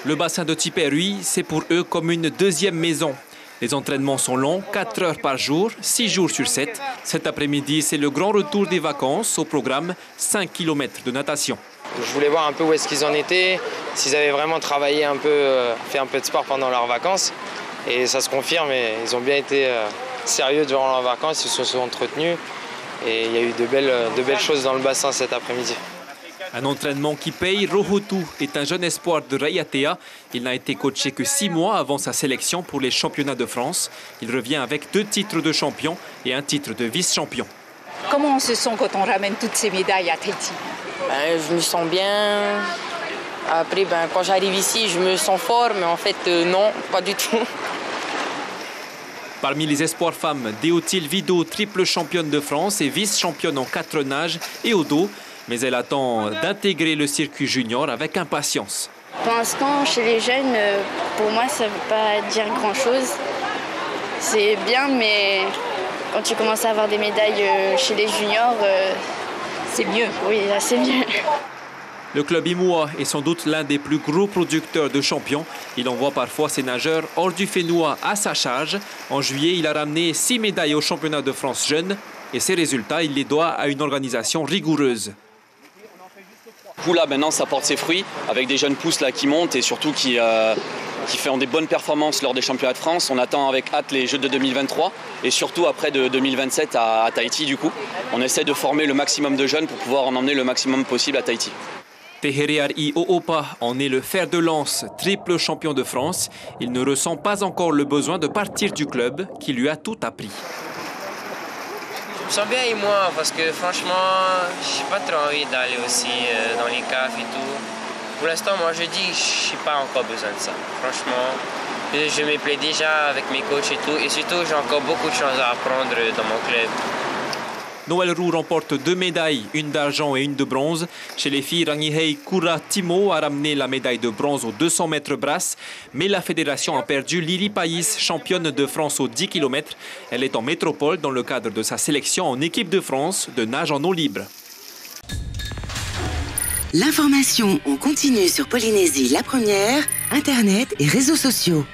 Le bassin de Tipperary, c'est pour eux comme une deuxième maison. Les entraînements sont longs, 4 heures par jour, 6 jours sur 7. Cet après-midi, c'est le grand retour des vacances. Au programme, 5 km de natation. Je voulais voir un peu où est-ce qu'ils en étaient, s'ils avaient vraiment travaillé un peu, fait un peu de sport pendant leurs vacances. Et ça se confirme, ils ont bien été sérieux durant leurs vacances, ils se sont entretenus. Et il y a eu de belles choses dans le bassin cet après-midi. Un entraînement qui paye. Rohotu est un jeune espoir de Raiatea. Il n'a été coaché que 6 mois avant sa sélection pour les championnats de France. Il revient avec 2 titres de champion et un titre de vice-champion. Comment on se sent quand on ramène toutes ces médailles à Tahiti? Je me sens bien. Après, quand j'arrive ici, je me sens fort, mais en fait, non, pas du tout. Parmi les espoirs femmes, Déotile Vido, triple championne de France et vice-championne en 4 nages et au dos. Mais elle attend d'intégrer le circuit junior avec impatience. Pour l'instant, chez les jeunes, pour moi, ça ne veut pas dire grand-chose. C'est bien, mais quand tu commences à avoir des médailles chez les juniors, c'est mieux. Oui, là, c'est mieux. Le club Imua est sans doute l'un des plus gros producteurs de champions. Il envoie parfois ses nageurs hors du Fénois à sa charge. En juillet, il a ramené 6 médailles au championnat de France jeunes. Et ces résultats, il les doit à une organisation rigoureuse. Là, maintenant, ça porte ses fruits avec des jeunes pousses là, qui montent et surtout qui font des bonnes performances lors des championnats de France. On attend avec hâte les Jeux de 2023 et surtout après de 2027 à Tahiti. Du coup, on essaie de former le maximum de jeunes pour pouvoir en emmener le maximum possible à Tahiti. Tehereari Oopa en est le fer de lance, triple champion de France. Il ne ressent pas encore le besoin de partir du club qui lui a tout appris. Je me sens bien et moi parce que franchement, j'ai pas trop envie d'aller aussi dans les CAF et tout. Pour l'instant, moi je dis que je n'ai pas encore besoin de ça. Franchement, je me plais déjà avec mes coachs et tout. Et surtout, j'ai encore beaucoup de choses à apprendre dans mon club. Noël Roux remporte 2 médailles, une d'argent et une de bronze. Chez les filles, Rangihei Kura Timo a ramené la médaille de bronze aux 200 mètres brasse. Mais la fédération a perdu Lily Payis, championne de France aux 10 km. Elle est en métropole dans le cadre de sa sélection en équipe de France de nage en eau libre. L'information en continu sur Polynésie la première, Internet et réseaux sociaux.